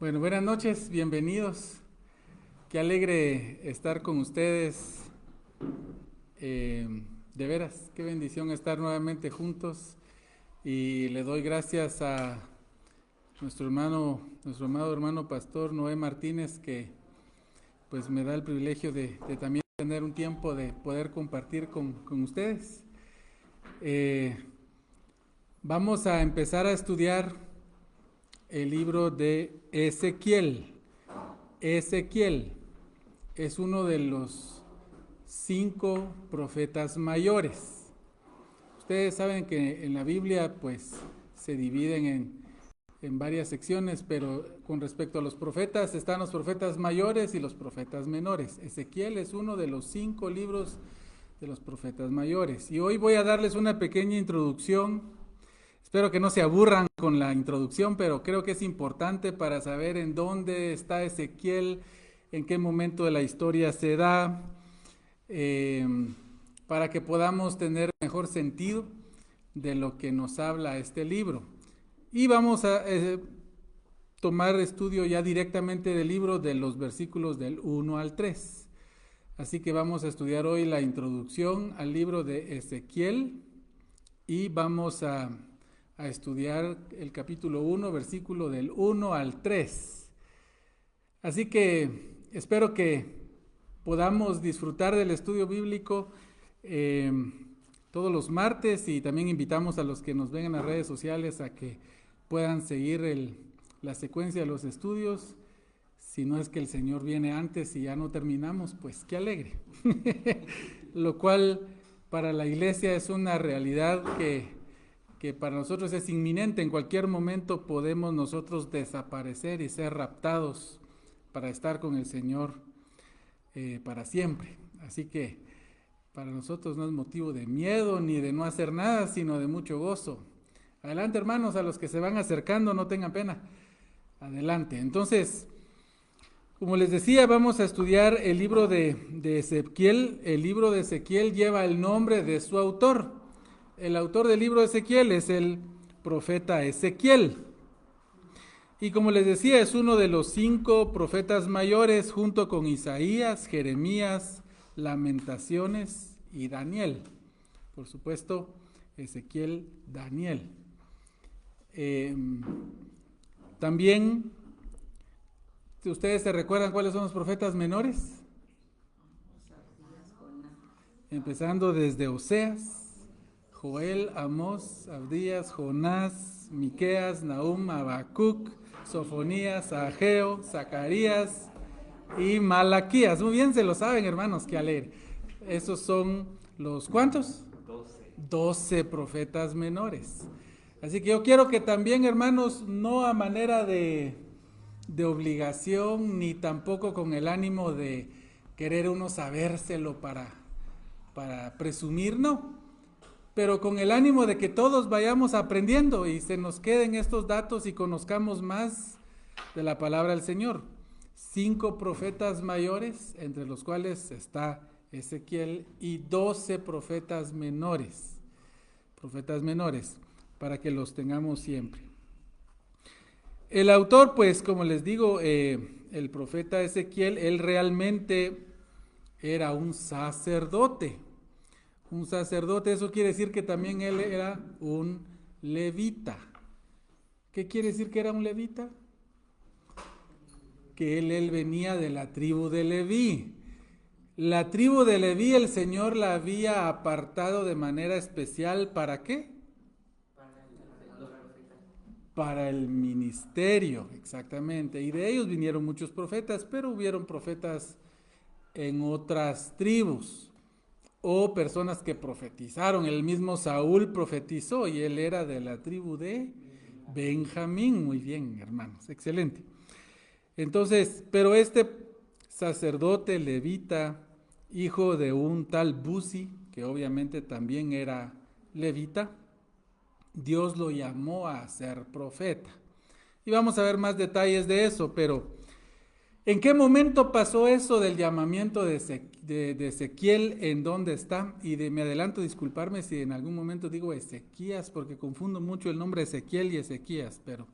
Bueno, buenas noches, bienvenidos. Qué alegre estar con ustedes. De veras, qué bendición estar nuevamente juntos. Y le doy gracias a nuestro amado hermano pastor Noé Martínez, que pues me da el privilegio de también tener un tiempo de poder compartir con ustedes. Vamos a empezar a estudiar el libro de Ezequiel. Ezequiel es uno de los 5 profetas mayores. Ustedes saben que en la Biblia pues se dividen en varias secciones, pero con respecto a los profetas están los profetas mayores y los profetas menores. Ezequiel es uno de los 5 libros de los profetas mayores. Y hoy voy a darles una pequeña introducción. Espero que no se aburran con la introducción, pero creo que es importante para saber en dónde está Ezequiel, en qué momento de la historia se da, para que podamos tener mejor sentido de lo que nos habla este libro. Y vamos a tomar estudio ya directamente del libro de los versículos del 1 al 3. Así que vamos a estudiar hoy la introducción al libro de Ezequiel y vamos a estudiar el capítulo 1, versículo del 1 al 3. Así que espero que podamos disfrutar del estudio bíblico todos los martes, y también invitamos a los que nos ven en las redes sociales a que puedan seguir la secuencia de los estudios. Si no es que el Señor viene antes y ya no terminamos, pues qué alegre. Lo cual para la iglesia es una realidad que para nosotros es inminente. En cualquier momento podemos nosotros desaparecer y ser raptados para estar con el Señor para siempre. Así que para nosotros no es motivo de miedo ni de no hacer nada, sino de mucho gozo. Adelante, hermanos, a los que se van acercando, no tengan pena. Adelante. Entonces, como les decía, vamos a estudiar el libro de Ezequiel. El libro de Ezequiel lleva el nombre de su autor. El autor del libro de Ezequiel es el profeta Ezequiel. Y como les decía, es uno de los 5 profetas mayores, junto con Isaías, Jeremías, Lamentaciones y Daniel. Por supuesto, Ezequiel, Daniel. También, ¿ustedes se recuerdan cuáles son los profetas menores? Empezando desde Oseas, Joel, Amós, Abdías, Jonás, Miqueas, Nahum, Habacuc, Sofonías, Ageo, Zacarías y Malaquías. Muy bien, se lo saben, hermanos, qué alegre. Esos son los ¿cuántos? 12 profetas menores. Así que yo quiero que también, hermanos, no a manera de obligación, ni tampoco con el ánimo de querer uno sabérselo para presumir, no, pero con el ánimo de que todos vayamos aprendiendo y se nos queden estos datos y conozcamos más de la palabra del Señor. 5 profetas mayores, entre los cuales está Ezequiel, y 12 profetas menores, para que los tengamos siempre. El autor, pues, como les digo, el profeta Ezequiel, él realmente era un sacerdote. Un sacerdote, eso quiere decir que también él era un levita. ¿Qué quiere decir que era un levita? Que él venía de la tribu de Leví. La tribu de Leví el Señor la había apartado de manera especial, ¿para qué? Para el ministerio, exactamente. Y de ellos vinieron muchos profetas, pero hubieron profetas en otras tribus, o personas que profetizaron. El mismo Saúl profetizó y él era de la tribu de Benjamín. Muy bien, hermanos, excelente. Entonces, pero este sacerdote levita, hijo de un tal Buzi, que obviamente también era levita, Dios lo llamó a ser profeta. Y vamos a ver más detalles de eso, pero ¿en qué momento pasó eso del llamamiento de Ezequiel? ¿En dónde está? Y me adelanto, disculparme si en algún momento digo Ezequías, porque confundo mucho el nombre Ezequiel y Ezequías, pero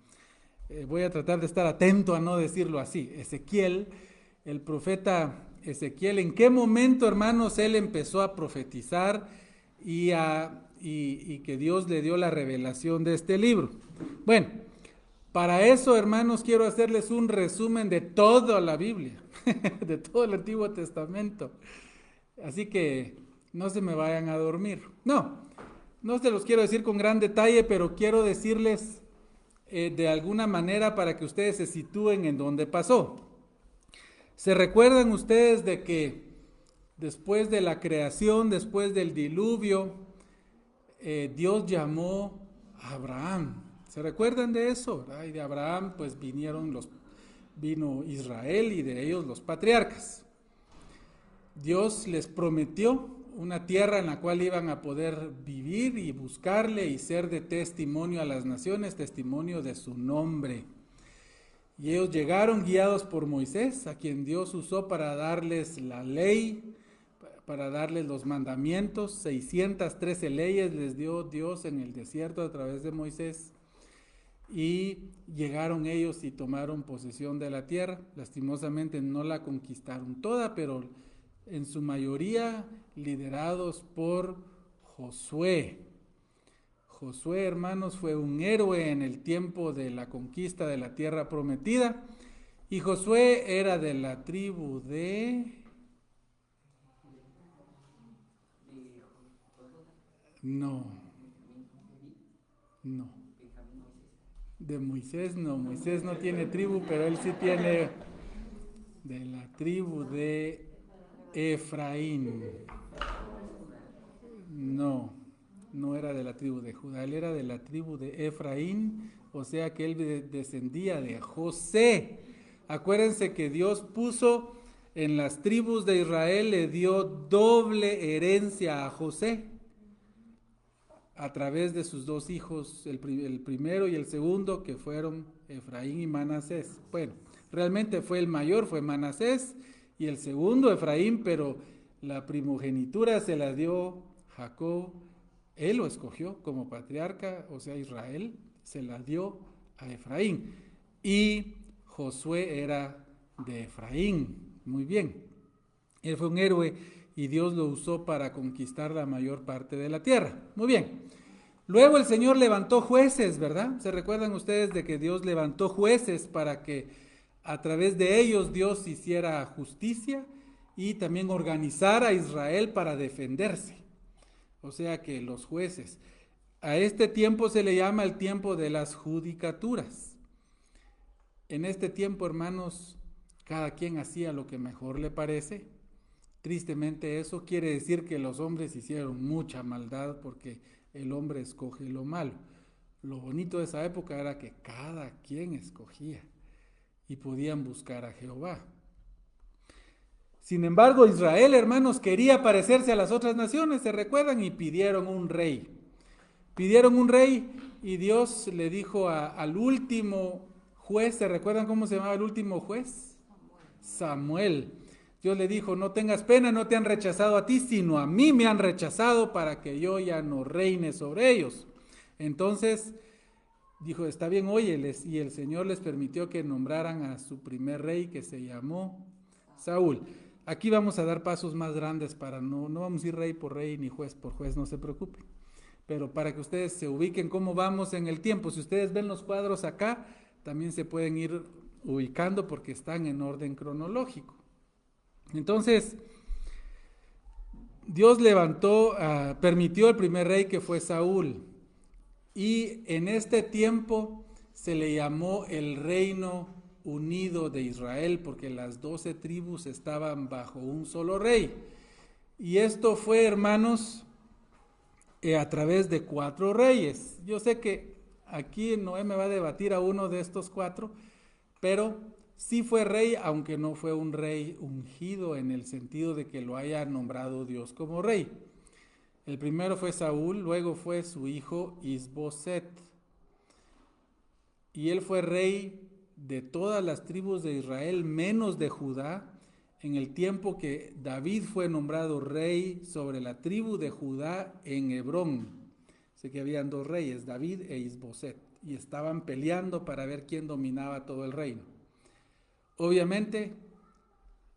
voy a tratar de estar atento a no decirlo así. Ezequiel, el profeta Ezequiel, ¿en qué momento, hermanos, él empezó a profetizar y que Dios le dio la revelación de este libro? Bueno, para eso, hermanos, quiero hacerles un resumen de toda la Biblia, de todo el Antiguo Testamento. Así que no se me vayan a dormir. No se los quiero decir con gran detalle, pero quiero decirles de alguna manera para que ustedes se sitúen en donde pasó. ¿Se recuerdan ustedes de que después de la creación, después del diluvio, Dios llamó a Abraham? ¿Se recuerdan de eso? Y de Abraham pues vino Israel y de ellos los patriarcas. Dios les prometió una tierra en la cual iban a poder vivir y buscarle y ser de testimonio a las naciones, testimonio de su nombre. Y ellos llegaron guiados por Moisés, a quien Dios usó para darles la ley, para darles los mandamientos. 613 leyes les dio Dios en el desierto a través de Moisés. Y llegaron ellos y tomaron posesión de la tierra. Lastimosamente no la conquistaron toda, pero en su mayoría liderados por Josué. Josué, hermanos, fue un héroe en el tiempo de la conquista de la tierra prometida. Y Josué era de la tribu de... No. De Moisés no. Moisés no tiene tribu, pero él sí tiene de la tribu de Efraín. No era de la tribu de Judá, él era de la tribu de Efraín, o sea que él descendía de José. Acuérdense que Dios puso en las tribus de Israel, le dio doble herencia a José a través de sus dos hijos, el primero y el segundo, que fueron Efraín y Manasés. Bueno, realmente fue el mayor, fue Manasés, y el segundo Efraín, pero la primogenitura se la dio Jacob. Él lo escogió como patriarca, o sea, Israel se la dio a Efraín. Y Josué era de Efraín. Muy bien. Él fue un héroe y Dios lo usó para conquistar la mayor parte de la tierra. Muy bien. Luego el Señor levantó jueces, ¿verdad? ¿Se recuerdan ustedes de que Dios levantó jueces para que a través de ellos Dios hiciera justicia y también organizara a Israel para defenderse? O sea que los jueces, a este tiempo se le llama el tiempo de las judicaturas. En este tiempo, hermanos, cada quien hacía lo que mejor le parece. Tristemente eso quiere decir que los hombres hicieron mucha maldad porque el hombre escoge lo malo. Lo bonito de esa época era que cada quien escogía y podían buscar a Jehová. Sin embargo, Israel, hermanos, quería parecerse a las otras naciones, ¿se recuerdan? Y pidieron un rey. Pidieron un rey y Dios le dijo al último juez, ¿se recuerdan cómo se llamaba el último juez? Samuel. Dios le dijo, no tengas pena, no te han rechazado a ti, sino a mí me han rechazado para que yo ya no reine sobre ellos. Entonces dijo, está bien, óyeles, y el Señor les permitió que nombraran a su primer rey, que se llamó Saúl. Aquí vamos a dar pasos más grandes para no vamos a ir rey por rey ni juez por juez, no se preocupen. Pero para que ustedes se ubiquen cómo vamos en el tiempo, si ustedes ven los cuadros acá, también se pueden ir ubicando porque están en orden cronológico. Entonces, Dios permitió el primer rey que fue Saúl. Y en este tiempo se le llamó el reino unido de Israel, porque las 12 tribus estaban bajo un solo rey. Y esto fue, hermanos, a través de 4 reyes. Yo sé que aquí Noé me va a debatir a uno de estos 4, pero sí fue rey, aunque no fue un rey ungido en el sentido de que lo haya nombrado Dios como rey. El primero fue Saúl, luego fue su hijo Isboset. Y él fue rey de todas las tribus de Israel, menos de Judá, en el tiempo que David fue nombrado rey sobre la tribu de Judá en Hebrón. Sé que habían 2 reyes, David e Isboset. y estaban peleando para ver quién dominaba todo el reino. Obviamente,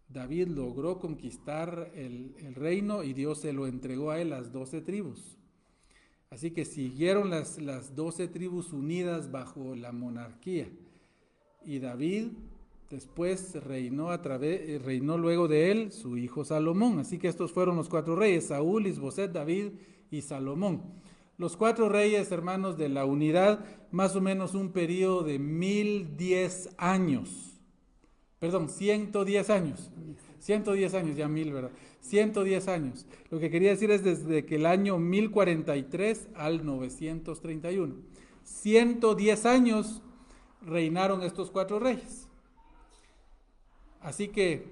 David logró conquistar el reino y Dios se lo entregó a él, las 12 tribus. Así que siguieron las 12 tribus unidas bajo la monarquía. Y David después reinó luego de él su hijo Salomón. Así que estos fueron los 4 reyes: Saúl, Isboset, David y Salomón. Los 4 reyes, hermanos, de la unidad, más o menos un periodo de 1010 años. Perdón, 110 años. 110 años, ya 1000, ¿verdad? 110 años. Lo que quería decir es desde que el año 1043 al 931. 110 años reinaron estos 4 reyes. Así que,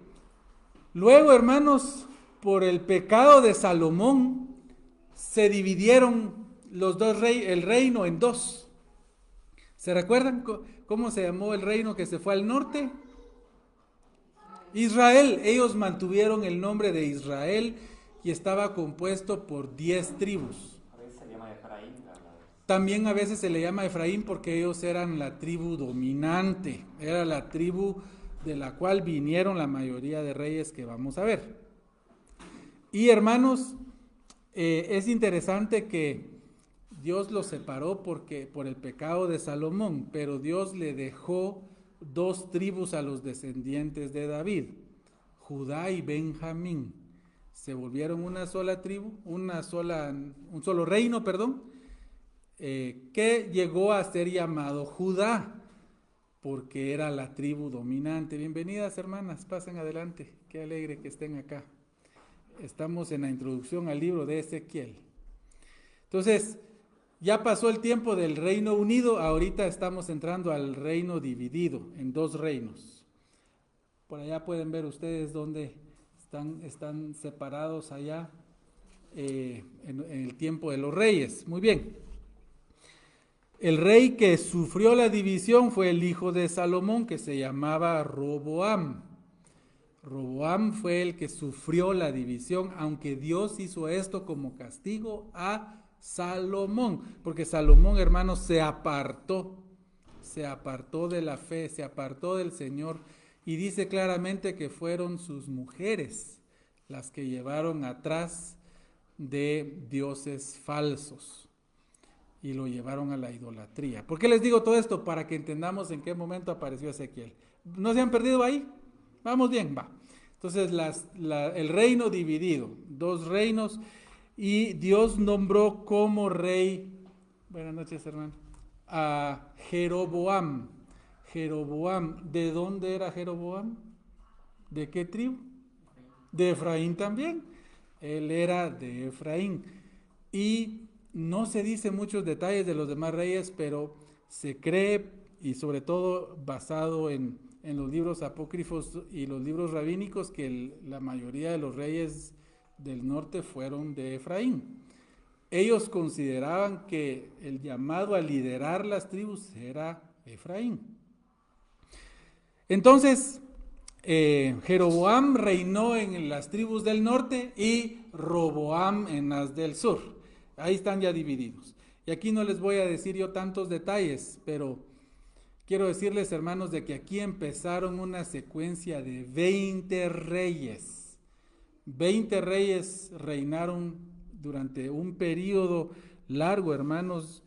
luego, hermanos, por el pecado de Salomón, se dividieron el reino en 2. ¿Se recuerdan cómo se llamó el reino que se fue al norte? Israel. Ellos mantuvieron el nombre de Israel y estaba compuesto por 10 tribus. A veces se llama Efraín. También a veces se le llama Efraín porque ellos eran la tribu dominante, era la tribu de la cual vinieron la mayoría de reyes que vamos a ver. Y hermanos, es interesante que Dios los separó por el pecado de Salomón, pero Dios le dejó 2 tribus a los descendientes de David, Judá y Benjamín. Se volvieron una sola tribu, un solo reino, que llegó a ser llamado Judá, porque era la tribu dominante. Bienvenidas, hermanas, pasen adelante, qué alegre que estén acá. Estamos en la introducción al libro de Ezequiel. Entonces, ya pasó el tiempo del reino unido, ahorita estamos entrando al reino dividido, en 2 reinos. Por allá pueden ver ustedes dónde están separados allá en el tiempo de los reyes. Muy bien. El rey que sufrió la división fue el hijo de Salomón, que se llamaba Roboam. Roboam fue el que sufrió la división, aunque Dios hizo esto como castigo a Salomón, porque Salomón, hermanos, se apartó de la fe, se apartó del Señor, y dice claramente que fueron sus mujeres las que llevaron atrás de dioses falsos y lo llevaron a la idolatría. ¿Por qué les digo todo esto? Para que entendamos en qué momento apareció Ezequiel. ¿No se han perdido ahí? Vamos bien, va. Entonces, el reino dividido, 2 reinos, y Dios nombró como rey, buenas noches, hermano, a Jeroboam. Jeroboam, ¿de dónde era Jeroboam? ¿De qué tribu? De Efraín también. Él era de Efraín. Y no se dice muchos detalles de los demás reyes, pero se cree, y sobre todo basado en los libros apócrifos y los libros rabínicos, que la mayoría de los reyes del norte fueron de Efraín. Ellos consideraban que el llamado a liderar las tribus era Efraín. Entonces, Jeroboam reinó en las tribus del norte y Roboam en las del sur. Ahí están ya divididos. Y aquí no les voy a decir yo tantos detalles, pero quiero decirles, hermanos, de que aquí empezaron una secuencia de 20 reyes. 20 reyes reinaron durante un periodo largo, hermanos,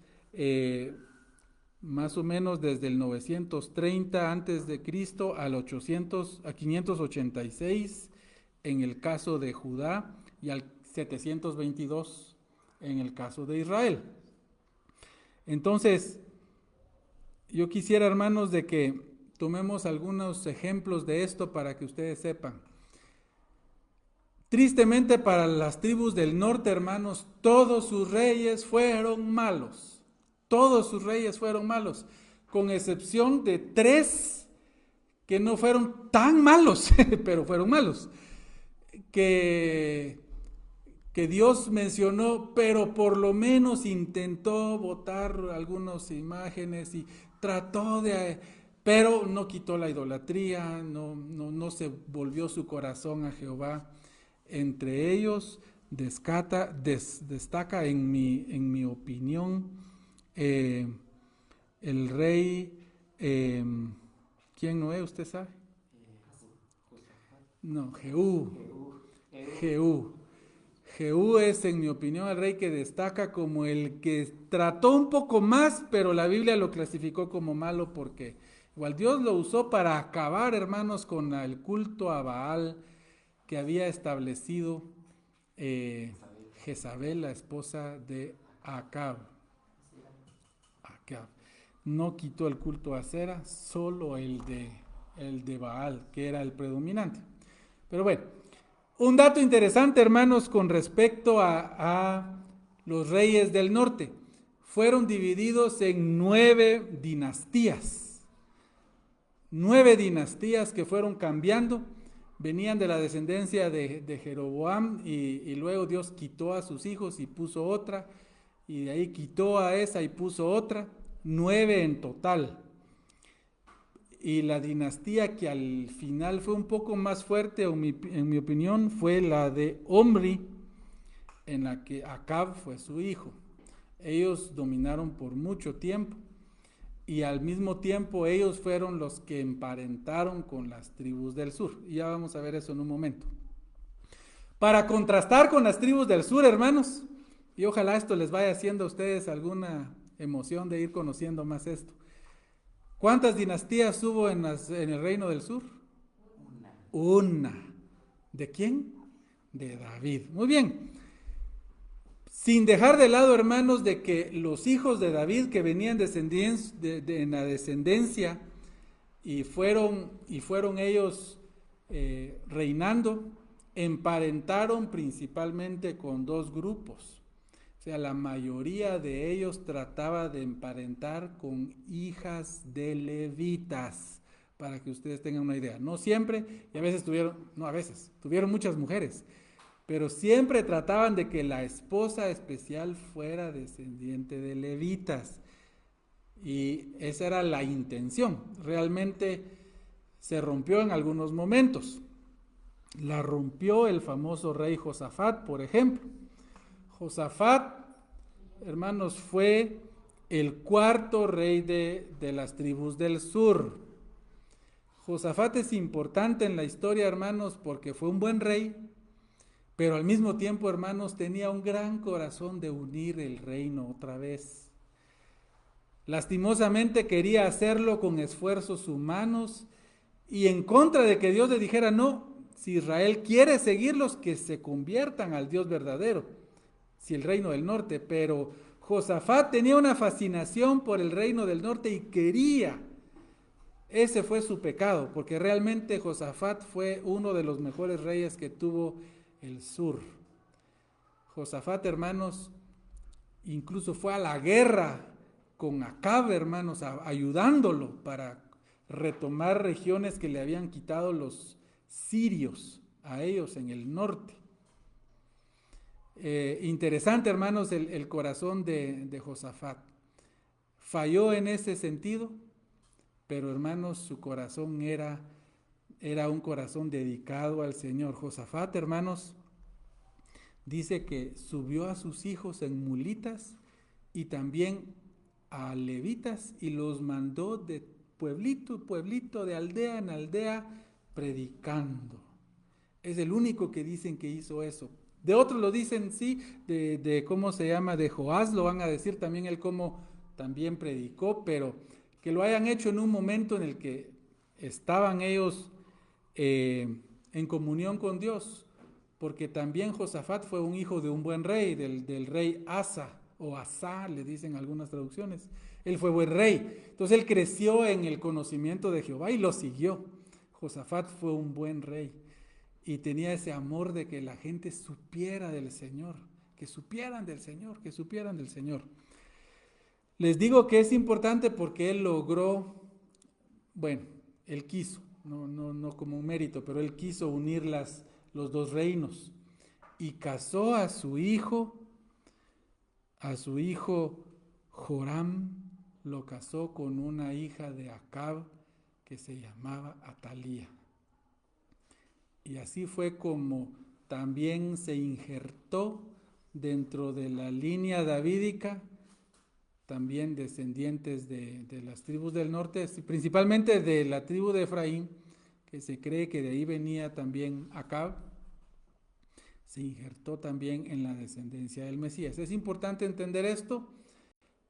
más o menos desde el 930 antes de Cristo a 586 en el caso de Judá y al 722 en el caso de Israel. Entonces, yo quisiera, hermanos, de que tomemos algunos ejemplos de esto para que ustedes sepan. Tristemente para las tribus del norte, hermanos, todos sus reyes fueron malos. Todos sus reyes fueron malos, con excepción de 3 que no fueron tan malos, pero fueron malos, que Dios mencionó, pero por lo menos intentó botar algunas imágenes y trató pero no quitó la idolatría, no se volvió su corazón a Jehová. Entre ellos destaca en mi opinión el rey, ¿quién no es? ¿Usted sabe? No, Jehú. Jehú. Jehú es, en mi opinión, el rey que destaca como el que trató un poco más, pero la Biblia lo clasificó como malo porque igual Dios lo usó para acabar, hermanos, con el culto a Baal que había establecido Jezabel, la esposa de Acab. Acab. No quitó el culto a Acera, solo el de Baal, que era el predominante. Pero bueno, un dato interesante, hermanos, con respecto a los reyes del norte. Fueron divididos en 9 dinastías. 9 dinastías que fueron cambiando. Venían de la descendencia de Jeroboam y luego Dios quitó a sus hijos y puso otra. Y de ahí quitó a esa y puso otra. 9 en total. Y la dinastía que al final fue un poco más fuerte, en mi opinión, fue la de Omri, en la que Acab fue su hijo. Ellos dominaron por mucho tiempo y al mismo tiempo ellos fueron los que emparentaron con las tribus del sur. Y ya vamos a ver eso en un momento. Para contrastar con las tribus del sur, hermanos, y ojalá esto les vaya haciendo a ustedes alguna emoción de ir conociendo más esto. ¿Cuántas dinastías hubo en el reino del sur? Una. ¿De quién? De David. Muy bien. Sin dejar de lado, hermanos, de que los hijos de David que venían en la descendencia y fueron ellos reinando, emparentaron principalmente con 2 grupos. O sea, la mayoría de ellos trataba de emparentar con hijas de levitas, para que ustedes tengan una idea. No siempre, y a veces tuvieron muchas mujeres, pero siempre trataban de que la esposa especial fuera descendiente de levitas. Y esa era la intención. Realmente se rompió en algunos momentos. La rompió el famoso rey Josafat, por ejemplo. Josafat, hermanos, fue el 4.º rey de las tribus del sur. Josafat es importante en la historia, hermanos, porque fue un buen rey, pero al mismo tiempo, hermanos, tenía un gran corazón de unir el reino otra vez. Lastimosamente quería hacerlo con esfuerzos humanos y en contra de que Dios le dijera, no, si Israel quiere seguirlos, que se conviertan al Dios verdadero, si el reino del norte. Pero Josafat tenía una fascinación por el reino del norte y quería. Ese fue su pecado, porque realmente Josafat fue uno de los mejores reyes que tuvo el sur. Josafat, hermanos, incluso fue a la guerra con Acab, hermanos, ayudándolo para retomar regiones que le habían quitado los sirios a ellos en el norte. Interesante, hermanos, el corazón de Josafat. Falló en ese sentido, pero hermanos, su corazón era un corazón dedicado al Señor. Josafat, hermanos, dice que subió a sus hijos en mulitas y también a levitas y los mandó de pueblito, de aldea en aldea, predicando. Es el único que dicen que hizo eso. De otros lo dicen, sí, de ¿cómo se llama? De Joás lo van a decir también él cómo también predicó, pero que lo hayan hecho en un momento en el que estaban ellos en comunión con Dios, porque también Josafat fue un hijo de un buen rey, del rey Asa, o Asá, le dicen algunas traducciones. Él fue buen rey, entonces él creció en el conocimiento de Jehová y lo siguió. Josafat fue un buen rey y tenía ese amor de que la gente supiera del Señor, que supieran del Señor, que supieran del Señor. Les digo que es importante porque él logró, bueno, él quiso, no como un mérito, pero él quiso unir los 2 reinos y casó a su hijo Joram, lo casó con una hija de Acab que se llamaba Atalía. Y así fue como también se injertó dentro de la línea davídica también descendientes de las tribus del norte, principalmente de la tribu de Efraín, que se cree que de ahí venía también Acab, se injertó también en la descendencia del Mesías. Es importante entender esto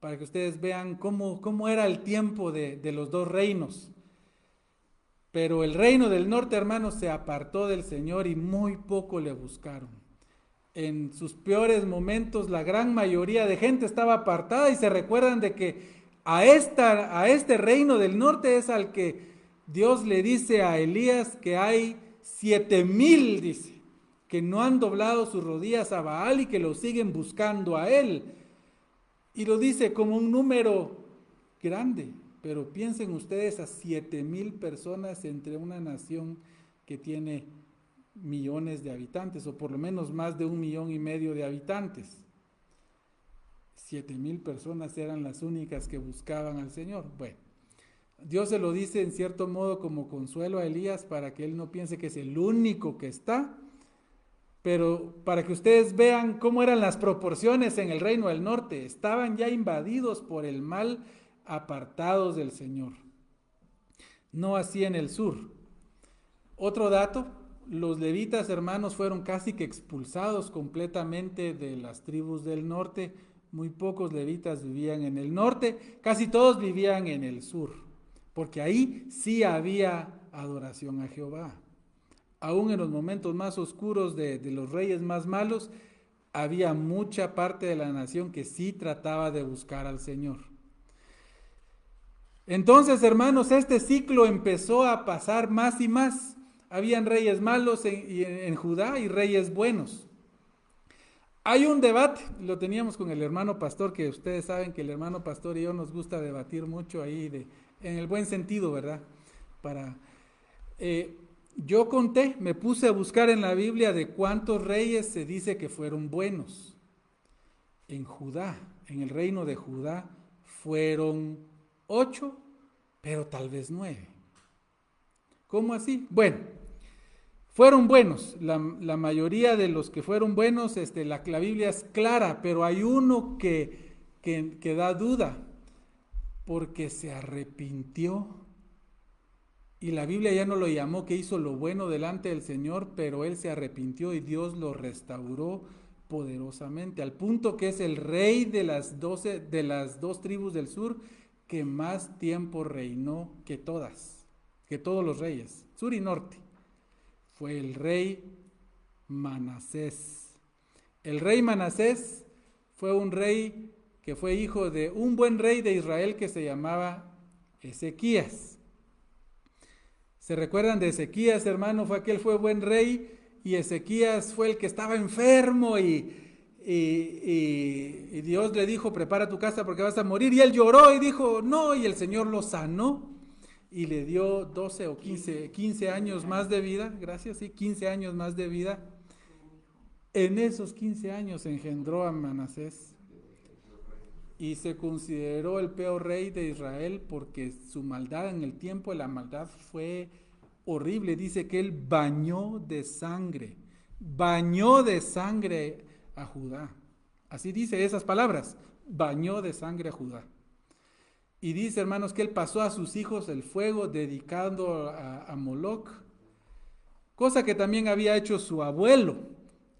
para que ustedes vean cómo era el tiempo de los dos reinos. Pero el reino del norte, hermanos, se apartó del Señor y muy poco le buscaron. En sus peores momentos, la gran mayoría de gente estaba apartada y se recuerdan de que a este reino del norte es al que Dios le dice a Elías que hay 7,000, dice, que no han doblado sus rodillas a Baal y que lo siguen buscando a él. Y lo dice como un número grande, pero piensen ustedes a 7,000 personas entre una nación que tiene millones de habitantes, o por lo menos más de 1,5 millones de habitantes. 7,000 personas eran las únicas que buscaban al Señor. Bueno, Dios se lo dice en cierto modo como consuelo a Elías para que él no piense que es el único que está, pero para que ustedes vean cómo eran las proporciones en el reino del norte. Estaban ya invadidos por el mal, apartados del Señor. No así en el sur. Otro dato, los levitas, hermanos, fueron casi que expulsados completamente de las tribus del norte. Muy pocos levitas vivían en el norte, casi todos vivían en el sur, porque ahí sí había adoración a Jehová. Aún en los momentos más oscuros de los reyes más malos, había mucha parte de la nación que sí trataba de buscar al Señor. Entonces, hermanos, este ciclo empezó a pasar más y más. Habían reyes malos en Judá y reyes buenos. Hay un debate, lo teníamos con el hermano pastor, que ustedes saben que el hermano pastor y yo nos gusta debatir mucho ahí, en el buen sentido, ¿verdad? Yo conté, me puse a buscar en la Biblia de cuántos reyes se dice que fueron buenos. En Judá, en el reino de Judá, fueron 8, pero tal vez 9. ¿Cómo así? Bueno, fueron buenos. La mayoría de los que fueron buenos, la Biblia es clara, pero hay uno que da duda, porque se arrepintió. Y la Biblia ya no lo llamó que hizo lo bueno delante del Señor, pero él se arrepintió y Dios lo restauró poderosamente, al punto que es el rey de las dos tribus del sur que más tiempo reinó que todos los reyes, sur y norte. Fue el rey Manasés. El rey Manasés fue un rey que fue hijo de un buen rey de Israel que se llamaba Ezequías. ¿Se recuerdan de Ezequías, hermano? Fue buen rey, y Ezequías fue el que estaba enfermo y Dios le dijo, prepara tu casa porque vas a morir, y él lloró y dijo, no, y el Señor lo sanó y le dio 12 o 15 años más de vida, gracias, sí, 15 años más de vida. En esos 15 años engendró a Manasés y se consideró el peor rey de Israel porque su maldad en el tiempo de la maldad fue horrible. Dice que él bañó de sangre a Judá. Así dice esas palabras, bañó de sangre a Judá. Y dice, hermanos, que él pasó a sus hijos el fuego dedicando a Moloc, cosa que también había hecho su abuelo,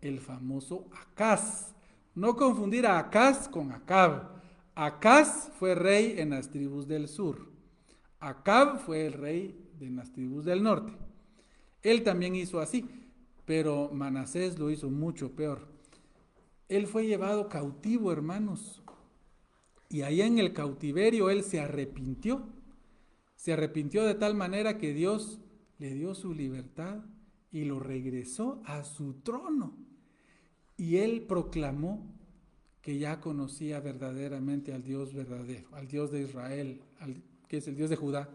el famoso Acaz. No confundir a Acaz con Acab. Acaz fue rey en las tribus del sur. Acab fue el rey de las tribus del norte. Él también hizo así, pero Manasés lo hizo mucho peor. Él fue llevado cautivo, hermanos, y allá en el cautiverio él se arrepintió de tal manera que Dios le dio su libertad y lo regresó a su trono. Y él proclamó que ya conocía verdaderamente al Dios verdadero, al Dios de Israel, que es el Dios de Judá.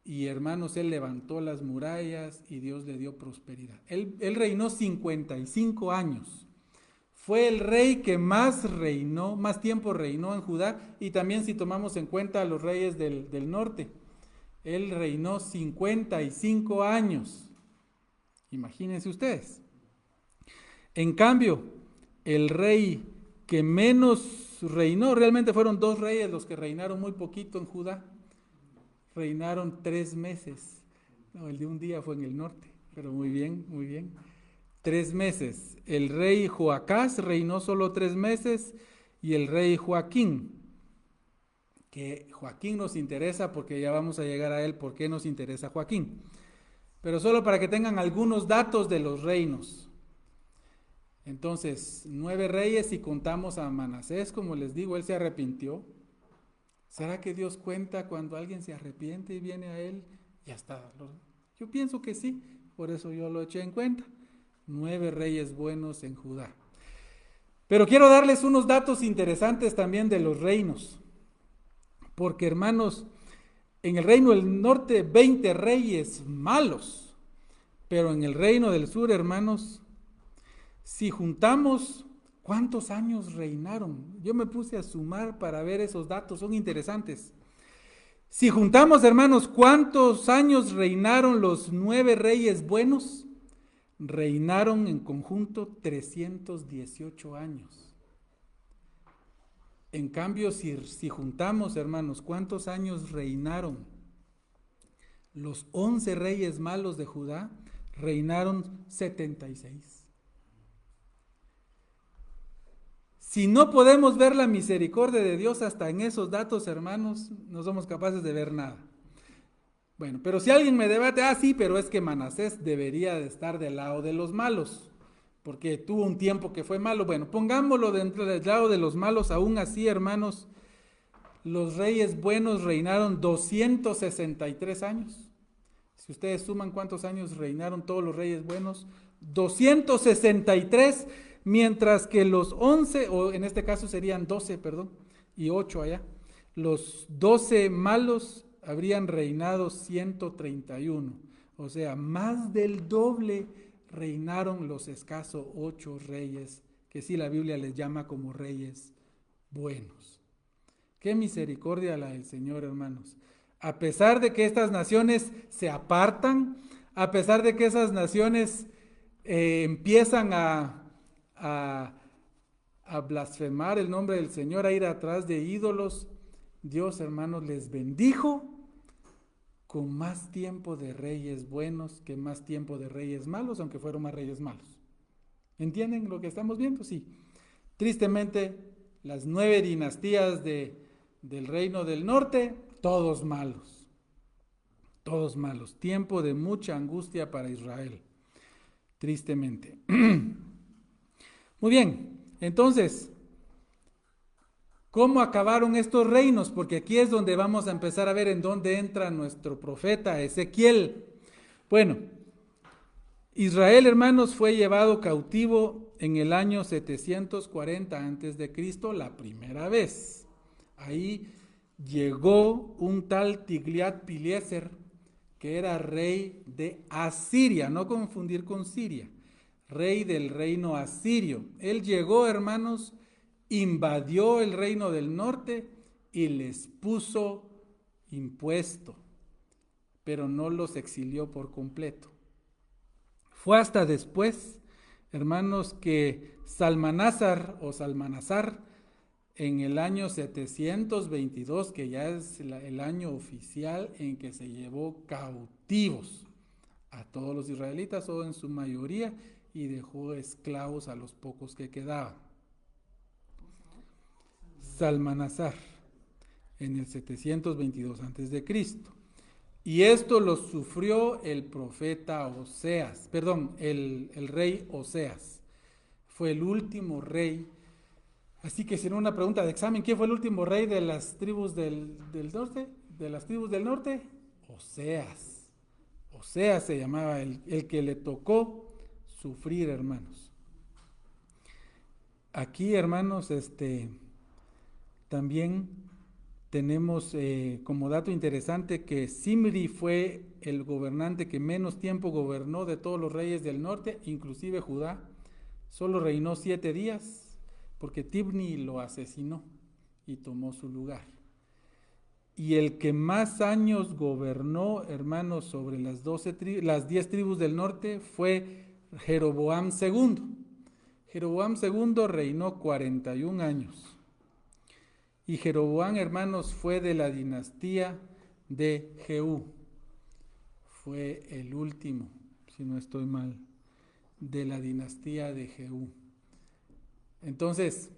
Y hermanos, él levantó las murallas y Dios le dio prosperidad. Él reinó 55 años. Fue el rey que más tiempo reinó en Judá, y también si tomamos en cuenta a los reyes del norte. Él reinó 55 años. Imagínense ustedes. En cambio, el rey que menos reinó, realmente fueron 2 reyes los que reinaron muy poquito en Judá. Reinaron 3 meses. No, el de un día fue en el norte, pero muy bien, muy bien. 3 meses. El rey Joacás reinó solo 3 meses y el rey Joaquín, que Joaquín nos interesa porque ya vamos a llegar a él, ¿por qué nos interesa Joaquín? Pero solo para que tengan algunos datos de los reinos. Entonces, 9 reyes, si contamos a Manasés, como les digo, él se arrepintió. ¿Será que Dios cuenta cuando alguien se arrepiente y viene a él? Ya está. Yo pienso que sí, por eso yo lo eché en cuenta. 9 reyes buenos en Judá. Pero quiero darles unos datos interesantes también de los reinos. Porque, hermanos, en el reino del norte 20 reyes malos. Pero en el reino del sur, hermanos, si juntamos cuántos años reinaron, yo me puse a sumar para ver esos datos, son interesantes. Si juntamos, hermanos, cuántos años reinaron los 9 reyes buenos, reinaron en conjunto 318 años. En cambio, si juntamos, hermanos, cuántos años reinaron los 11 reyes malos de Judá, reinaron 76. Si no podemos ver la misericordia de Dios hasta en esos datos, hermanos, no somos capaces de ver nada. Bueno, pero si alguien me debate, sí, pero es que Manasés debería de estar del lado de los malos, porque tuvo un tiempo que fue malo. Bueno, pongámoslo dentro del lado de los malos, aún así, hermanos, los reyes buenos reinaron 263 años. Si ustedes suman cuántos años reinaron todos los reyes buenos, 263, mientras que los 11, o en este caso serían 12, y 8 allá, los 12 malos habrían reinado 131, o sea, más del doble reinaron los escasos 8 reyes, que sí la Biblia les llama como reyes buenos. Qué misericordia la del Señor, hermanos. A pesar de que estas naciones se apartan, a pesar de que esas naciones empiezan a blasfemar el nombre del Señor, a ir atrás de ídolos, Dios, hermanos, les bendijo con más tiempo de reyes buenos que más tiempo de reyes malos, aunque fueron más reyes malos. ¿Entienden lo que estamos viendo? Sí. Tristemente, las 9 dinastías del reino del norte, todos malos. Todos malos. Tiempo de mucha angustia para Israel. Tristemente. Muy bien, entonces, ¿cómo acabaron estos reinos? Porque aquí es donde vamos a empezar a ver en dónde entra nuestro profeta Ezequiel. Bueno, Israel, hermanos, fue llevado cautivo en el año 740 a.C., la primera vez. Ahí llegó un tal Tiglat-Pileser, que era rey de Asiria, no confundir con Siria, rey del reino asirio. Él llegó, hermanos, invadió el reino del norte y les puso impuesto, pero no los exilió por completo. Fue hasta después, hermanos, que Salmanasar en el año 722, que ya es el año oficial en que se llevó cautivos a todos los israelitas, o en su mayoría, y dejó esclavos a los pocos que quedaban. Salmanasar, en el 722 a.C. Y esto lo sufrió el profeta Oseas, el rey Oseas. Fue el último rey. Así que si era una pregunta de examen, ¿quién fue el último rey de las tribus del norte? ¿De las tribus del norte? Oseas. Oseas se llamaba el que le tocó sufrir, hermanos. Aquí, hermanos, también tenemos como dato interesante que Zimri fue el gobernante que menos tiempo gobernó de todos los reyes del norte, inclusive Judá. Solo reinó 7 días, porque Tibni lo asesinó y tomó su lugar. Y el que más años gobernó, hermanos, sobre las 10 tribus del norte fue Jeroboam II. Jeroboam II reinó 41 años. Y Jeroboam, hermanos, fue de la dinastía de Jehú. Fue el último, si no estoy mal, de la dinastía de Jehú. Entonces,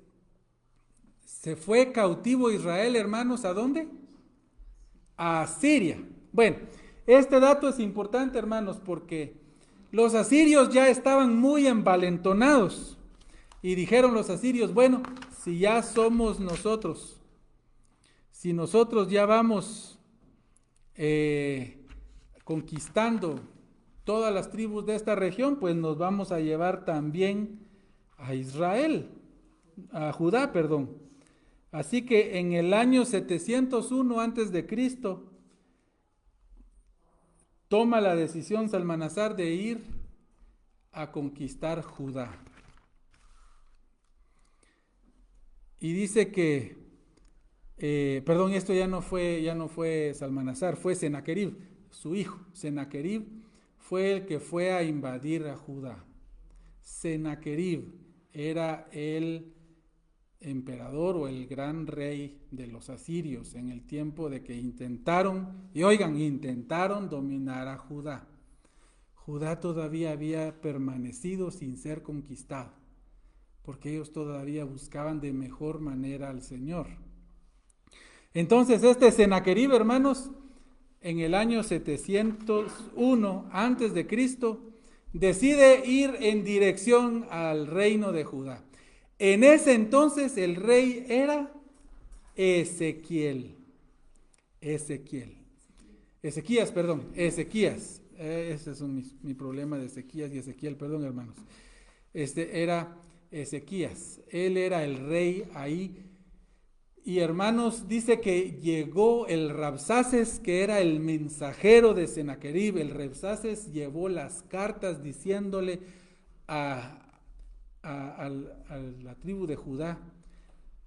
se fue cautivo Israel, hermanos, ¿a dónde? A Asiria. Bueno, este dato es importante, hermanos, porque los asirios ya estaban muy envalentonados. Y dijeron los asirios, bueno, si ya somos nosotros, si nosotros ya vamos conquistando todas las tribus de esta región, pues nos vamos a llevar también a Israel, a Judá, perdón. Así que en el año 701 antes de Cristo toma la decisión Salmanasar de ir a conquistar Judá. Y dice que, esto ya no fue Salmanasar, fue Senaquerib, su hijo. Senaquerib fue el que fue a invadir a Judá. Senaquerib era el emperador o el gran rey de los asirios en el tiempo de que intentaron dominar a Judá. Judá todavía había permanecido sin ser conquistado, porque ellos todavía buscaban de mejor manera al Señor. Entonces este Senaquerib, hermanos, en el año 701 antes de Cristo, decide ir en dirección al reino de Judá. En ese entonces el rey era Ezequías. Ese es mi problema de Ezequías y Ezequiel, perdón, hermanos. Era Ezequías, él era el rey ahí. Y hermanos, dice que llegó el Rabsaces, que era el mensajero de Senaquerib. El Rabsaces llevó las cartas diciéndole a la tribu de Judá: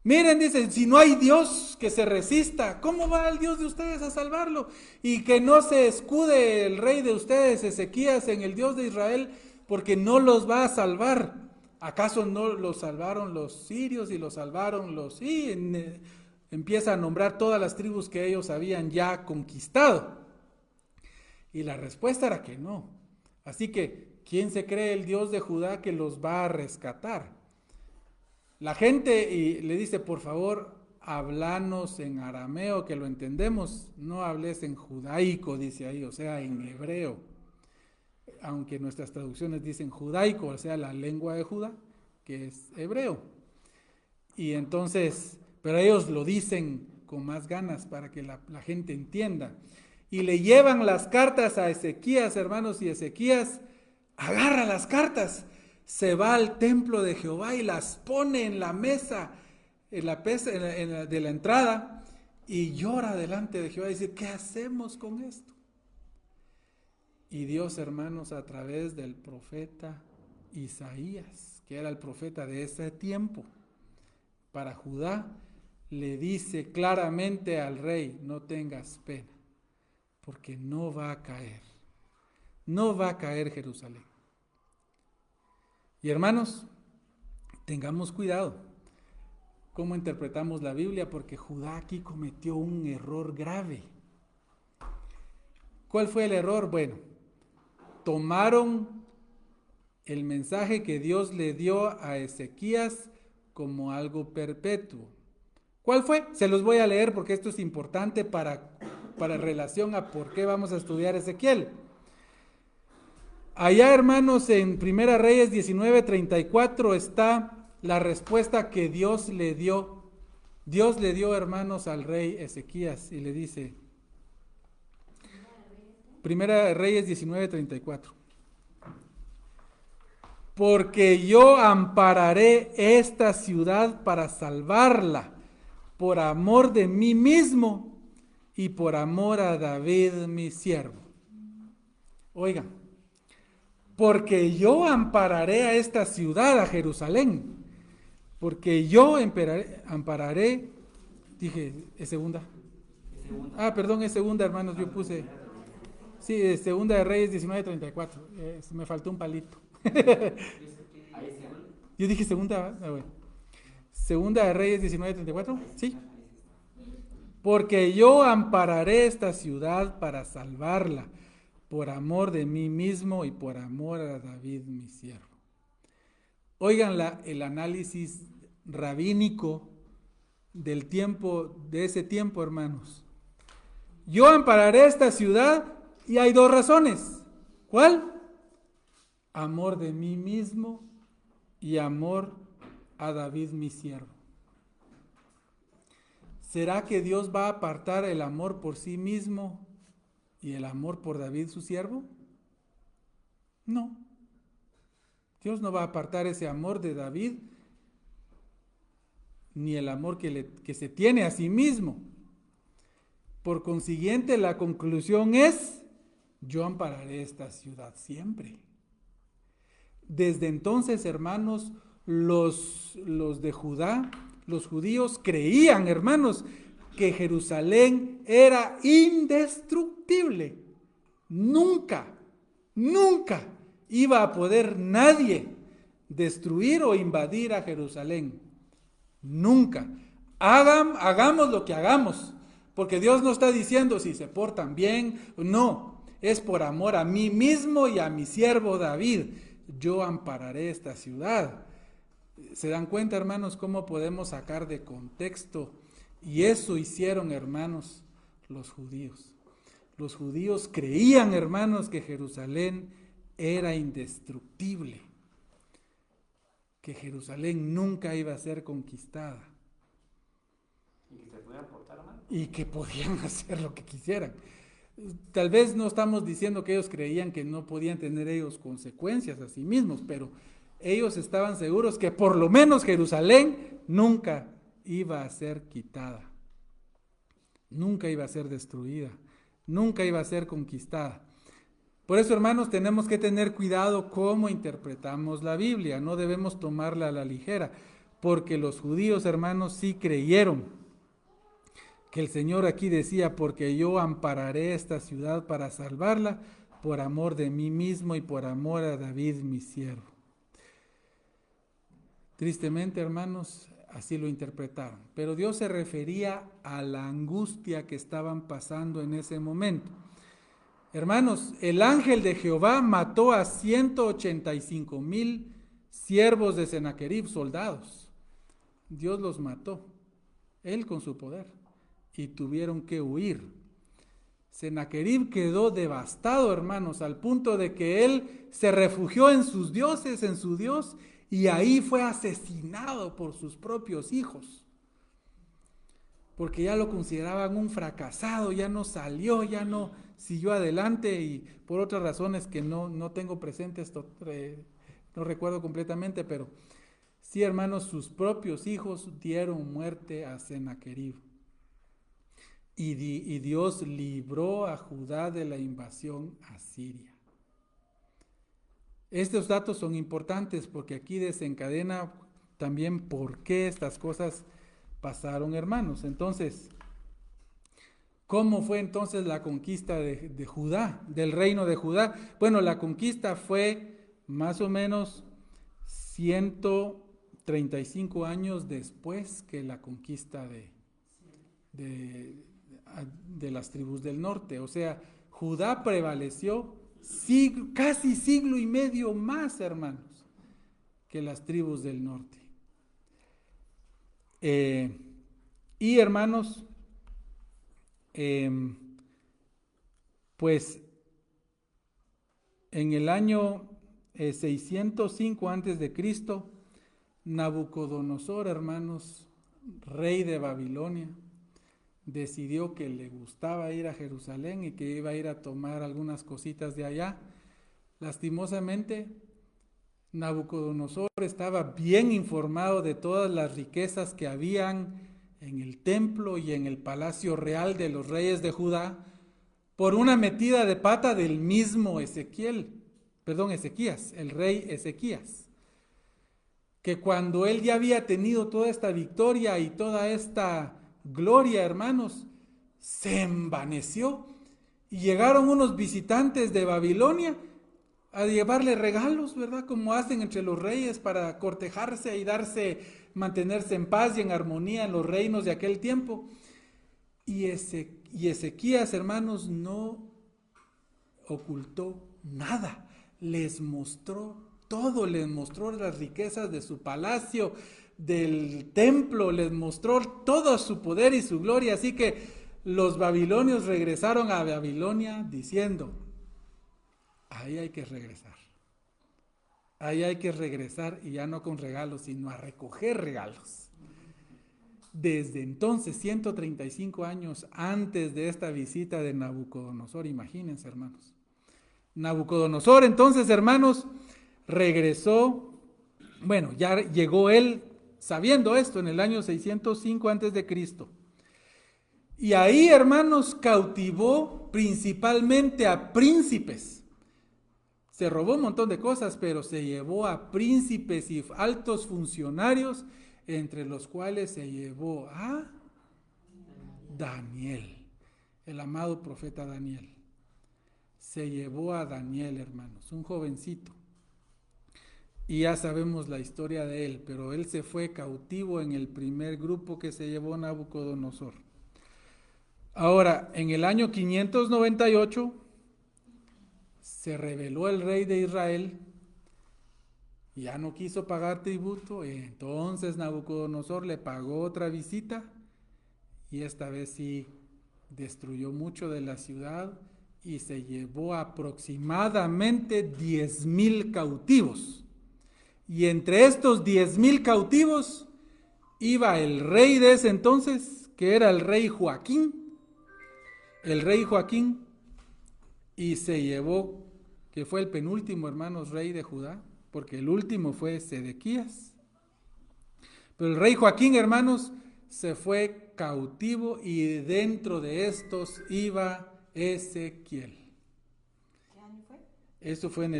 miren, dice, si no hay Dios que se resista, ¿cómo va el Dios de ustedes a salvarlo? Y que no se escude el rey de ustedes, Ezequías, en el Dios de Israel, porque no los va a salvar. ¿Acaso no los salvaron los sirios y los salvaron los...? Y empieza a nombrar todas las tribus que ellos habían ya conquistado. Y la respuesta era que no. Así que, ¿quién se cree el Dios de Judá que los va a rescatar? La gente y le dice, por favor, háblanos en arameo, que lo entendemos. No hables en judaico, dice ahí, o sea, en hebreo. Aunque nuestras traducciones dicen judaico, o sea, la lengua de Judá, que es hebreo. Y entonces, pero ellos lo dicen con más ganas para que la gente entienda. Y le llevan las cartas a Ezequías, hermanos, y Ezequías agarra las cartas, se va al templo de Jehová y las pone en la mesa, de la entrada, y llora delante de Jehová y dice, ¿qué hacemos con esto? Y Dios, hermanos, a través del profeta Isaías, que era el profeta de ese tiempo, para Judá, le dice claramente al rey, no tengas pena, porque no va a caer Jerusalén. Y hermanos, tengamos cuidado cómo interpretamos la Biblia, porque Judá aquí cometió un error grave. ¿Cuál fue el error? Bueno, tomaron el mensaje que Dios le dio a Ezequías como algo perpetuo. ¿Cuál fue? Se los voy a leer porque esto es importante para relación a por qué vamos a estudiar Ezequiel. Allá, hermanos, en Primera Reyes 19:34 está la respuesta que Dios le dio. Dios le dio, hermanos, al rey Ezequías y le dice, Primera Reyes 19:34, porque yo ampararé esta ciudad para salvarla, por amor de mí mismo y por amor a David mi siervo. Oigan, porque yo ampararé a esta ciudad, a Jerusalén, porque yo ampararé, dije, ¿es segunda? Perdón, es segunda, hermanos, yo puse, sí, segunda de Reyes 19:34, me faltó un palito. Yo dije segunda, bueno. Segunda de Reyes 19:34, sí, porque yo ampararé esta ciudad para salvarla, por amor de mí mismo y por amor a David mi siervo. Oigan el análisis rabínico del tiempo, de ese tiempo, hermanos. Yo ampararé esta ciudad y hay dos razones. ¿Cuál? Amor de mí mismo y amor a David mi siervo. ¿Será que Dios va a apartar el amor por sí mismo y el amor por David su siervo? No. Dios no va a apartar ese amor de David ni el amor que se tiene a sí mismo. Por consiguiente, la conclusión es: yo ampararé esta ciudad siempre. Desde entonces, hermanos, los de Judá, los judíos creían, hermanos, que Jerusalén era indestructible. Nunca iba a poder nadie destruir o invadir a Jerusalén. Nunca. Hagamos lo que hagamos, porque Dios no está diciendo si se portan bien, no, es por amor a mí mismo y a mi siervo David. Yo ampararé esta ciudad. ¿Se dan cuenta, hermanos, cómo podemos sacar de contexto? Y eso hicieron, hermanos, los judíos. Los judíos creían, hermanos, que Jerusalén era indestructible, que Jerusalén nunca iba a ser conquistada. Y que se podían portar mal. Y que podían hacer lo que quisieran. Tal vez no estamos diciendo que ellos creían que no podían tener ellos consecuencias a sí mismos, pero ellos estaban seguros que por lo menos Jerusalén nunca iba a ser quitada, nunca iba a ser destruida, nunca iba a ser conquistada. Por eso, hermanos, tenemos que tener cuidado cómo interpretamos la Biblia, no debemos tomarla a la ligera, porque los judíos, hermanos, sí creyeron que el Señor aquí decía: porque yo ampararé esta ciudad para salvarla, por amor de mí mismo y por amor a David mi siervo. Tristemente, hermanos, así lo interpretaron, pero Dios se refería a la angustia que estaban pasando en ese momento. Hermanos, el ángel de Jehová mató a 185,000 siervos de Sennacherib, soldados. Dios los mató, él con su poder, y tuvieron que huir. Sennacherib quedó devastado, hermanos, al punto de que él se refugió en sus dioses, en su Dios, y ahí fue asesinado por sus propios hijos, porque ya lo consideraban un fracasado, ya no salió, ya no siguió adelante, y por otras razones que no tengo presente, esto no recuerdo completamente, pero sí, hermanos, sus propios hijos dieron muerte a Sennacherib. Y Dios libró a Judá de la invasión asiria. Estos datos son importantes porque aquí desencadena también por qué estas cosas pasaron, hermanos. Entonces, ¿cómo fue entonces la conquista de Judá, del reino de Judá? Bueno, la conquista fue más o menos 135 años después que la conquista de las tribus del norte. O sea, Judá prevaleció casi siglo y medio más, hermanos, que las tribus del norte. Y hermanos, pues en el año 605 antes de Cristo, Nabucodonosor, hermanos, rey de Babilonia, decidió que le gustaba ir a Jerusalén y que iba a ir a tomar algunas cositas de allá. Lastimosamente, Nabucodonosor estaba bien informado de todas las riquezas que habían en el templo y en el palacio real de los reyes de Judá, por una metida de pata del mismo Ezequías, el rey Ezequías, que cuando él ya había tenido toda esta victoria y toda esta gloria, hermanos, se envaneció y llegaron unos visitantes de Babilonia a llevarle regalos, ¿verdad? Como hacen entre los reyes para cortejarse y mantenerse en paz y en armonía en los reinos de aquel tiempo. Y Ezequías, hermanos, no ocultó nada, les mostró todo, les mostró las riquezas de su palacio, del templo, les mostró todo su poder y su gloria. Así que los babilonios regresaron a Babilonia diciendo, ahí hay que regresar. Ahí hay que regresar, y ya no con regalos, sino a recoger regalos. Desde entonces, 135 años antes de esta visita de Nabucodonosor, imagínense, hermanos. Nabucodonosor, entonces, hermanos, regresó, bueno, ya llegó él sabiendo esto en el año 605 antes de Cristo. Y ahí, hermanos, cautivó principalmente a príncipes. Se robó un montón de cosas, pero se llevó a príncipes y altos funcionarios, entre los cuales se llevó a Daniel, el amado profeta Daniel. Se llevó a Daniel, hermanos, un jovencito. Y ya sabemos la historia de él, pero él se fue cautivo en el primer grupo que se llevó Nabucodonosor. Ahora, en el año 598, se rebeló el rey de Israel, ya no quiso pagar tributo, y entonces Nabucodonosor le pagó otra visita, y esta vez sí destruyó mucho de la ciudad, y se llevó aproximadamente 10,000 cautivos. Y entre estos 10,000 cautivos iba el rey de ese entonces, que era el rey Joaquín, y se llevó, que fue el penúltimo, hermanos, rey de Judá, porque el último fue Sedequías. Pero el rey Joaquín, hermanos, se fue cautivo, y dentro de estos iba Ezequiel. ¿Qué año fue? Eso fue en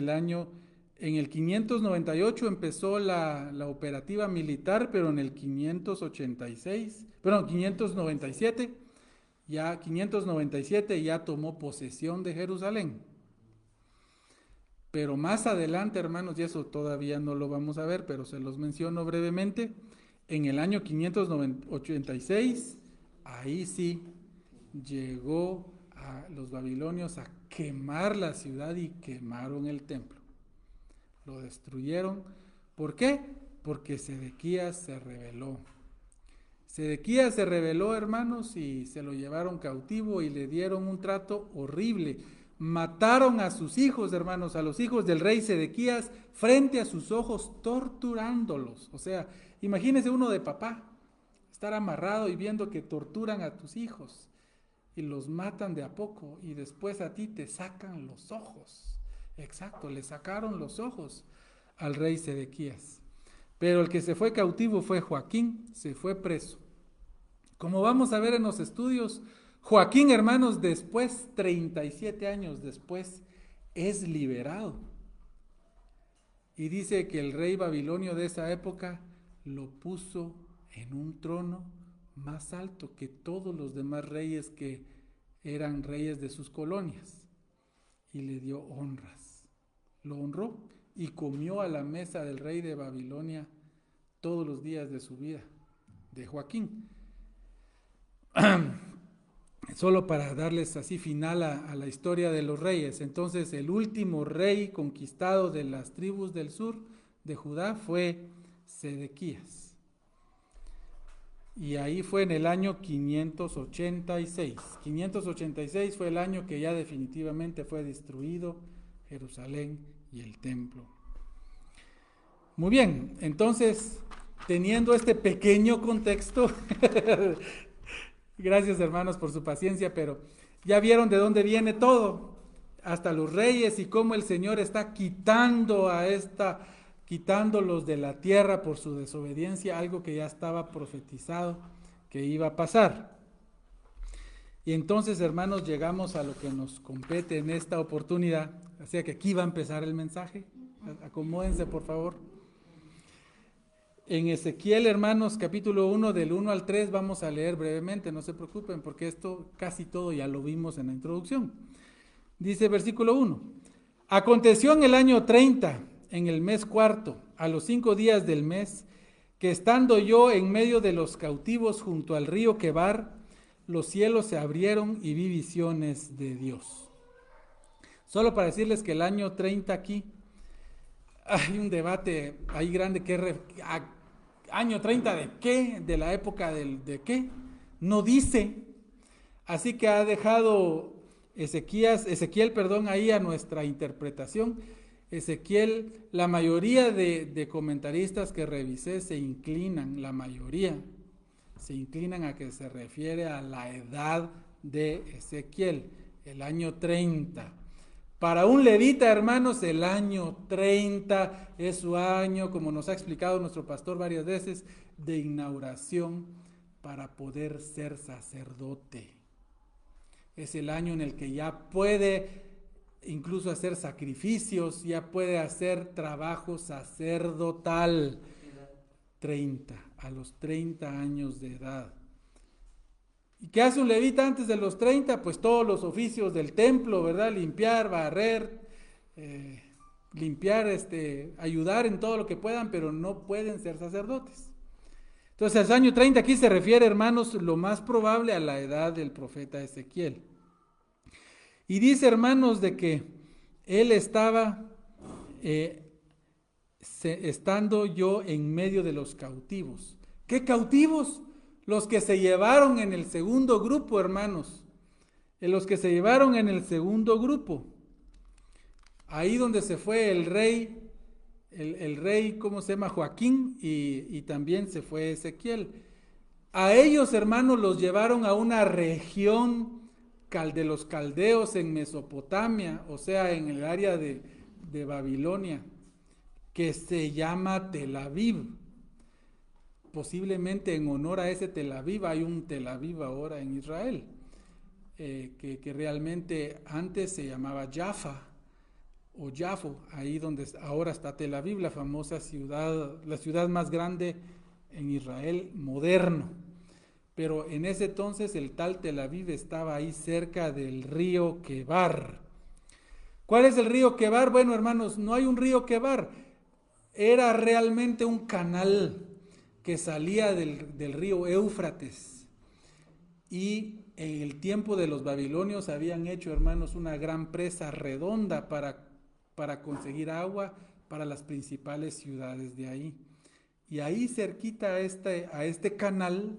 el 598 empezó la operativa militar, pero en el 597, ya 597 ya tomó posesión de Jerusalén. Pero más adelante, hermanos, y eso todavía no lo vamos a ver, pero se los menciono brevemente, en el año 586, ahí sí llegó a los babilonios a quemar la ciudad y quemaron el templo. Lo destruyeron. ¿Por qué? Porque Sedequías se rebeló. Sedequías se rebeló, hermanos, y se lo llevaron cautivo y le dieron un trato horrible. Mataron a sus hijos, hermanos, a los hijos del rey Sedequías, frente a sus ojos, torturándolos. O sea, imagínese uno de papá, estar amarrado y viendo que torturan a tus hijos y los matan de a poco, y después a ti te sacan los ojos. Exacto, le sacaron los ojos al rey Sedequías. Pero el que se fue cautivo fue Joaquín, se fue preso. Como vamos a ver en los estudios, Joaquín, hermanos, después, 37 años después, es liberado. Y dice que el rey babilonio de esa época lo puso en un trono más alto que todos los demás reyes que eran reyes de sus colonias. Y le dio honras. Lo honró y comió a la mesa del rey de Babilonia todos los días de su vida, de Joaquín. Solo para darles así final a la historia de los reyes. Entonces, el último rey conquistado de las tribus del sur de Judá fue Sedequías. Y ahí fue en el año 586. 586 fue el año que ya definitivamente fue destruido Jerusalén y el templo. Muy bien, entonces, teniendo este pequeño contexto, gracias, hermanos, por su paciencia, pero ya vieron de dónde viene todo, hasta los reyes, y cómo el Señor está quitándolos de la tierra por su desobediencia, algo que ya estaba profetizado que iba a pasar. Y entonces, hermanos, llegamos a lo que nos compete en esta oportunidad, así que aquí va a empezar el mensaje. Acomódense, por favor. En Ezequiel, hermanos, capítulo 1, del 1 al 3, vamos a leer brevemente, no se preocupen, porque esto casi todo ya lo vimos en la introducción. Dice versículo 1: Aconteció en el año 30, en el mes cuarto, a los 5 días del mes, que estando yo en medio de los cautivos junto al río Quebar, los cielos se abrieron y vi visiones de Dios. Solo para decirles que el año 30 aquí, hay un debate ahí grande, año 30 de qué, de la época de qué, no dice. Así que ha dejado Ezequiel, ahí a nuestra interpretación. Ezequiel, la mayoría de comentaristas que revisé la mayoría se inclinan a que se refiere a la edad de Ezequiel, el año 30. Para un levita, hermanos, el año 30 es su año, como nos ha explicado nuestro pastor varias veces, de inauguración para poder ser sacerdote. Es el año en el que ya puede incluso hacer sacrificios, ya puede hacer trabajo sacerdotal. 30, a los 30 años de edad. ¿Y qué hace un levita antes de los 30? Pues todos los oficios del templo, ¿verdad? Limpiar, barrer, ayudar en todo lo que puedan, pero no pueden ser sacerdotes. Entonces, el año 30 aquí se refiere, hermanos, lo más probable a la edad del profeta Ezequiel. Y dice, hermanos, de que él estaba estando yo en medio de los cautivos. ¿Qué cautivos? Los que se llevaron en el segundo grupo, hermanos. Los que se llevaron en el segundo grupo. Ahí donde se fue el rey, ¿cómo se llama? Joaquín, y también se fue Ezequiel. A ellos, hermanos, los llevaron a una región de los caldeos en Mesopotamia, o sea, en el área de Babilonia, que se llama Tel Aviv. Posiblemente en honor a ese Tel Aviv, hay un Tel Aviv ahora en Israel, que realmente antes se llamaba Jaffa o Jafo, ahí donde ahora está Tel Aviv, la famosa ciudad, la ciudad más grande en Israel moderno. Pero en ese entonces el tal Tel Aviv estaba ahí cerca del río Quebar. ¿Cuál es el río Quebar? Bueno, hermanos, no hay un río Quebar, era realmente un canal que salía del río Éufrates. Y en el tiempo de los babilonios habían hecho, hermanos, una gran presa redonda para conseguir agua para las principales ciudades de ahí. Y ahí cerquita a este canal,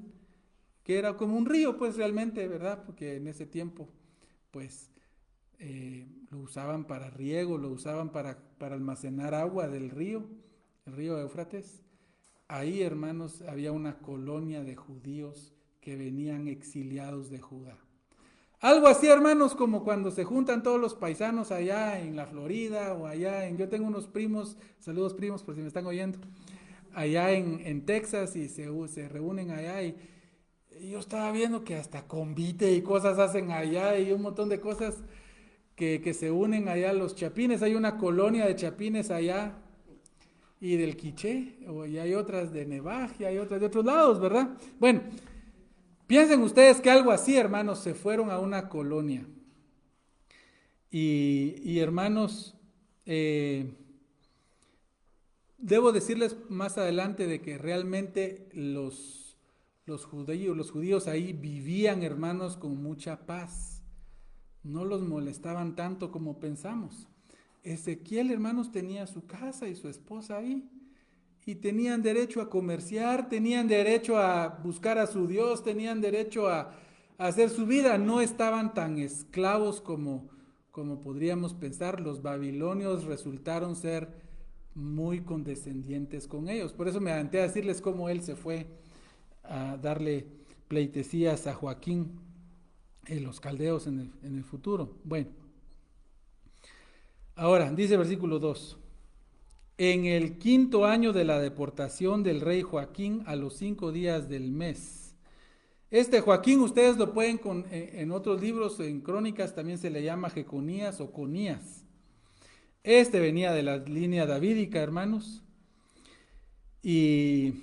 que era como un río, pues realmente, ¿verdad? Porque en ese tiempo, pues, lo usaban para riego, lo usaban para almacenar agua del río, el río Éufrates. Ahí, hermanos, había una colonia de judíos que venían exiliados de Judá. Algo así, hermanos, como cuando se juntan todos los paisanos allá en la Florida o allá yo tengo unos primos, saludos primos por si me están oyendo, allá en Texas, y se reúnen allá, y yo estaba viendo que hasta convite y cosas hacen allá, y un montón de cosas que se unen allá. Los chapines, hay una colonia de chapines allá, y del Quiché, y hay otras de Nevaj, y hay otras de otros lados, ¿verdad? Bueno, piensen ustedes que algo así, hermanos, se fueron a una colonia. Y hermanos, debo decirles más adelante de que realmente los judíos ahí vivían, hermanos, con mucha paz. No los molestaban tanto como pensamos. Ezequiel, hermanos, tenía su casa y su esposa ahí, y tenían derecho a comerciar, tenían derecho a buscar a su Dios, tenían derecho a hacer su vida. No estaban tan esclavos como podríamos pensar. Los babilonios resultaron ser muy condescendientes con ellos. Por eso me aventé a decirles cómo él se fue a darle pleitesías a Joaquín en los caldeos en el futuro. Bueno, ahora dice versículo 2: en el 5.º año de la deportación del rey Joaquín, a los 5 días del mes. Este Joaquín, ustedes lo pueden en otros libros, en crónicas, también se le llama Jeconías o Conías. Este venía de la línea davídica, hermanos, y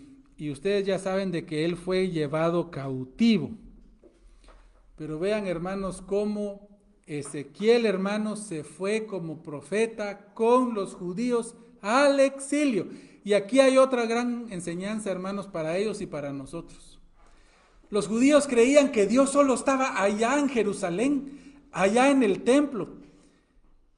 ustedes ya saben de que él fue llevado cautivo. Pero vean, hermanos, cómo Ezequiel, hermanos, se fue como profeta con los judíos al exilio. Y aquí hay otra gran enseñanza, hermanos, para ellos y para nosotros. Los judíos creían que Dios solo estaba allá en Jerusalén, allá en el templo.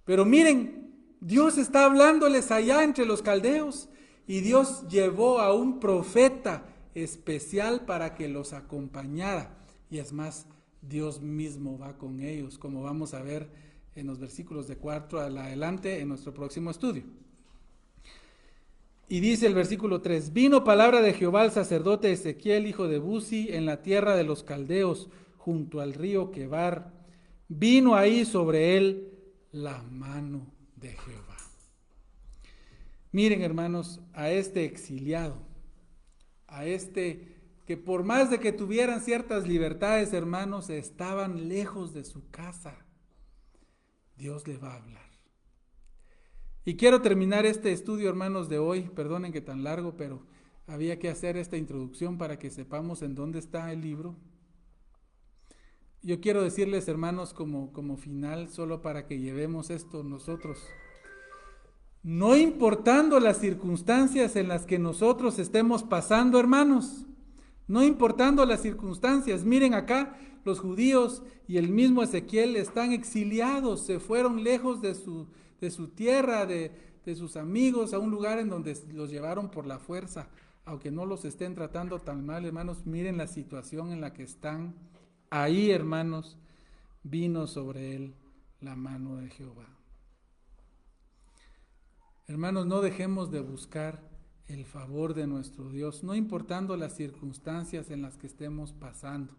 Pero miren, Dios está hablándoles allá entre los caldeos y Dios llevó a un profeta especial para que los acompañara. Y es más, Dios mismo va con ellos, como vamos a ver en los versículos de 4 adelante en nuestro próximo estudio. Y dice el versículo 3, vino palabra de Jehová al sacerdote Ezequiel, hijo de Buzi, en la tierra de los caldeos, junto al río Quebar. Vino ahí sobre él la mano de Jehová. Miren, hermanos, a este exiliado, a este que por más de que tuvieran ciertas libertades, hermanos, estaban lejos de su casa, Dios le va a hablar. Y quiero terminar este estudio, hermanos, de hoy. Perdonen que tan largo, pero había que hacer esta introducción para que sepamos en dónde está el libro. Yo quiero decirles, hermanos, como final, solo para que llevemos esto nosotros. No importando las circunstancias en las que nosotros estemos pasando, hermanos, no importando las circunstancias. Miren acá, los judíos y el mismo Ezequiel están exiliados, se fueron lejos de su tierra, de sus amigos, a un lugar en donde los llevaron por la fuerza. Aunque no los estén tratando tan mal, hermanos, miren la situación en la que están. Ahí, hermanos, vino sobre él la mano de Jehová. Hermanos, no dejemos de buscar el favor de nuestro Dios, no importando las circunstancias en las que estemos pasando.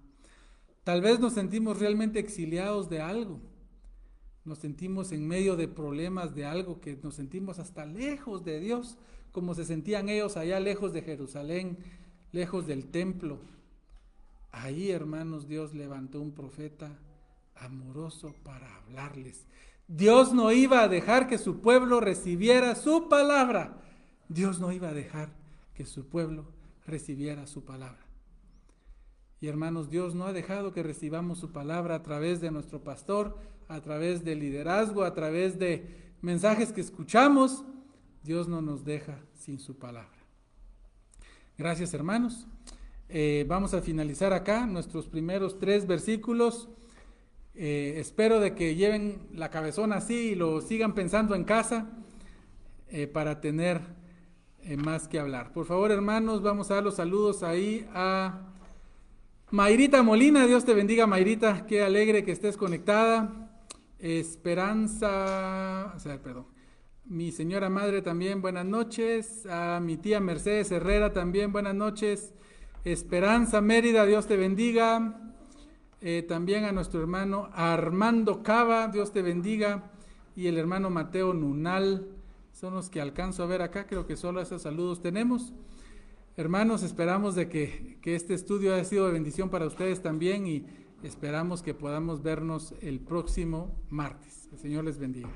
Tal vez nos sentimos realmente exiliados de algo, nos sentimos en medio de problemas de algo, que nos sentimos hasta lejos de Dios, como se sentían ellos allá lejos de Jerusalén, lejos del templo. Ahí, hermanos, Dios levantó un profeta amoroso para hablarles. Dios no iba a dejar que su pueblo recibiera su palabra. Dios no iba a dejar que su pueblo recibiera su palabra. Y hermanos, Dios no ha dejado que recibamos su palabra a través de nuestro pastor, a través del liderazgo, a través de mensajes que escuchamos. Dios no nos deja sin su palabra. Gracias, hermanos. Vamos a finalizar acá nuestros primeros 3 versículos. Espero de que lleven la cabezona así y lo sigan pensando en casa para tener más que hablar. Por favor, hermanos, vamos a dar los saludos ahí a Mayrita Molina. Dios te bendiga, Mayrita, qué alegre que estés conectada. Mi señora madre también, buenas noches. A mi tía Mercedes Herrera también, buenas noches. Esperanza Mérida, Dios te bendiga. También a nuestro hermano Armando Cava, Dios te bendiga. Y el hermano Mateo Nunal, son los que alcanzo a ver acá, creo que solo esos saludos tenemos. Hermanos, esperamos de que este estudio haya sido de bendición para ustedes también y esperamos que podamos vernos el próximo martes. El Señor les bendiga.